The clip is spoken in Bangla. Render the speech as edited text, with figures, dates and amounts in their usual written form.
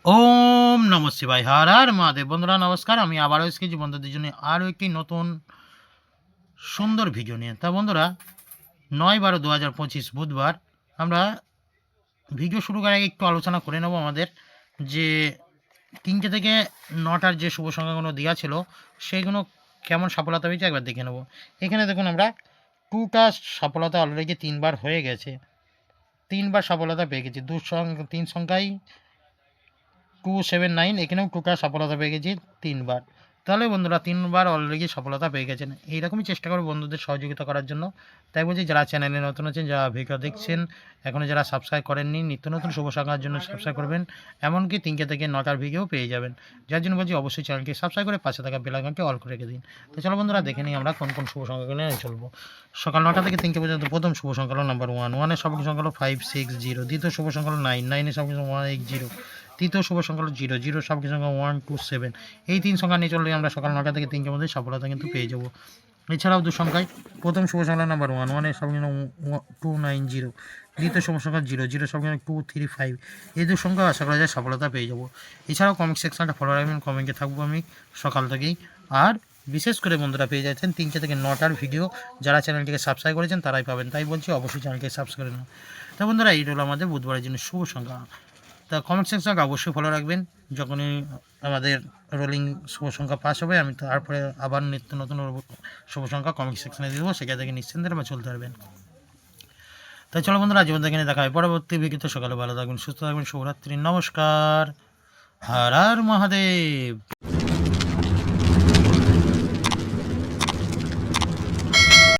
ওম নমঃ শিবায়। হর হর মহাদেব। বন্ধুরা নমস্কার, আমি আবারও এসেছি বন্ধুদের জন্য আরও একটি নতুন সুন্দর ভিডিও নিয়ে। তা বন্ধুরা 9/12/2025 বুধবার আমরা ভিডিও শুরু করার আগে একটু আলোচনা করে নেব আমাদের যে 3টে থেকে 9টার যে শুভ সংখ্যাগুলো দেওয়া ছিল সেইগুলো কেমন সফলতা পেয়েছে একবার দেখে নেব। এখানে দেখুন আমরা 2টা সফলতা অলরেডি 3বার হয়ে গেছে, 3বার সফলতা পেয়ে গেছি। 3 সংখ্যায় 279, এখানেও 2টা সফলতা পেয়ে গেছি 3বার। তাহলে বন্ধুরা 3বার অলরেডি সফলতা পেয়ে গেছেন। এইরকমই চেষ্টা করব বন্ধুদের সহযোগিতা করার জন্য। তাই বলছি যারা চ্যানেলে নতুন আছেন, যারা ভিডিও দেখছেন, এখনও যারা সাবস্ক্রাইব করেননি, নিত্য নতুন শুভ সংখ্যার জন্য সাবস্ক্রাইব করবেন। এমনকি 3টে থেকে 9টার ভিডিও পেয়ে যাবেন। যার জন্য বলছি অবশ্যই চ্যানেলটি সাবস্ক্রাইব করে পাশে থাকা বেল আইকনটি অল করে রেখে দিন। তো চলো বন্ধুরা দেখে নিই আমরা কোন কোন শুভ সংখ্যাগুলো নিয়ে চলবো। সকাল 9টা থেকে 3টে পর্যন্ত প্রথম শুভ সংখ্যা হলো নাম্বার 1, 1 এর সবগুলো সংখ্যা হলো 560, দ্বিতীয় শুভ সংখ্যা হলো 9, 9 এর সবগুলো 180, তৃতীয় শুভ সংখ্যা হলো 0, 0 সবগুলো সংখ্যা 127। এই 3 সংখ্যা নিয়ে চললে আমরা সকাল 9টা থেকে 3টার মধ্যে সফলতা কিন্তু পেয়ে যাবো। এছাড়াও 2 সংখ্যায় প্রথম শুভ সংখ্যা নাম্বার 1, 1 এর সবগুলো 290, দ্বিতীয় শুভ সংখ্যা 0, 0 সবগুলো 235। এই 2 সংখ্যা আশা করা যায় সফলতা পেয়ে যাবো। এছাড়াও কমেন্ট সেকশনটা ফলো রাখবেন, কমেন্টে থাকবো আমি সকাল থেকেই। আর বিশেষ করে বন্ধুরা পেয়ে যাচ্ছেন 3টে থেকে 9টার ভিডিও, যারা চ্যানেলটিকে সাবস্ক্রাইব করেছেন তারাই পাবেন। তাই বলছি অবশ্যই চ্যানেলটিকে সাবস্ক্রাইব করে নেন। তা বন্ধুরা এই হলো আমাদের বুধবারের জন্য শুভ সংখ্যা। তা কমেন্ট সেকশনকে অবশ্যই ফলো রাখবেন। যখনই আমাদের রোলিং শুভ সংখ্যা পাস হবে আমি তারপরে আবার নিত্য নতুন শুভ সংখ্যা কমেন্ট সেকশনে দিয়ে দেবো, সেখান থেকে নিশ্চিন্তে বা চলতে পারবেন। তাই চলো বন্ধুরা জীবন এখানে দেখা হয় পরবর্তী ভিডিওতে। সকালে ভালো থাকবেন, সুস্থ থাকবেন, শুভরাত্রি, নমস্কার, হর হর মহাদেব।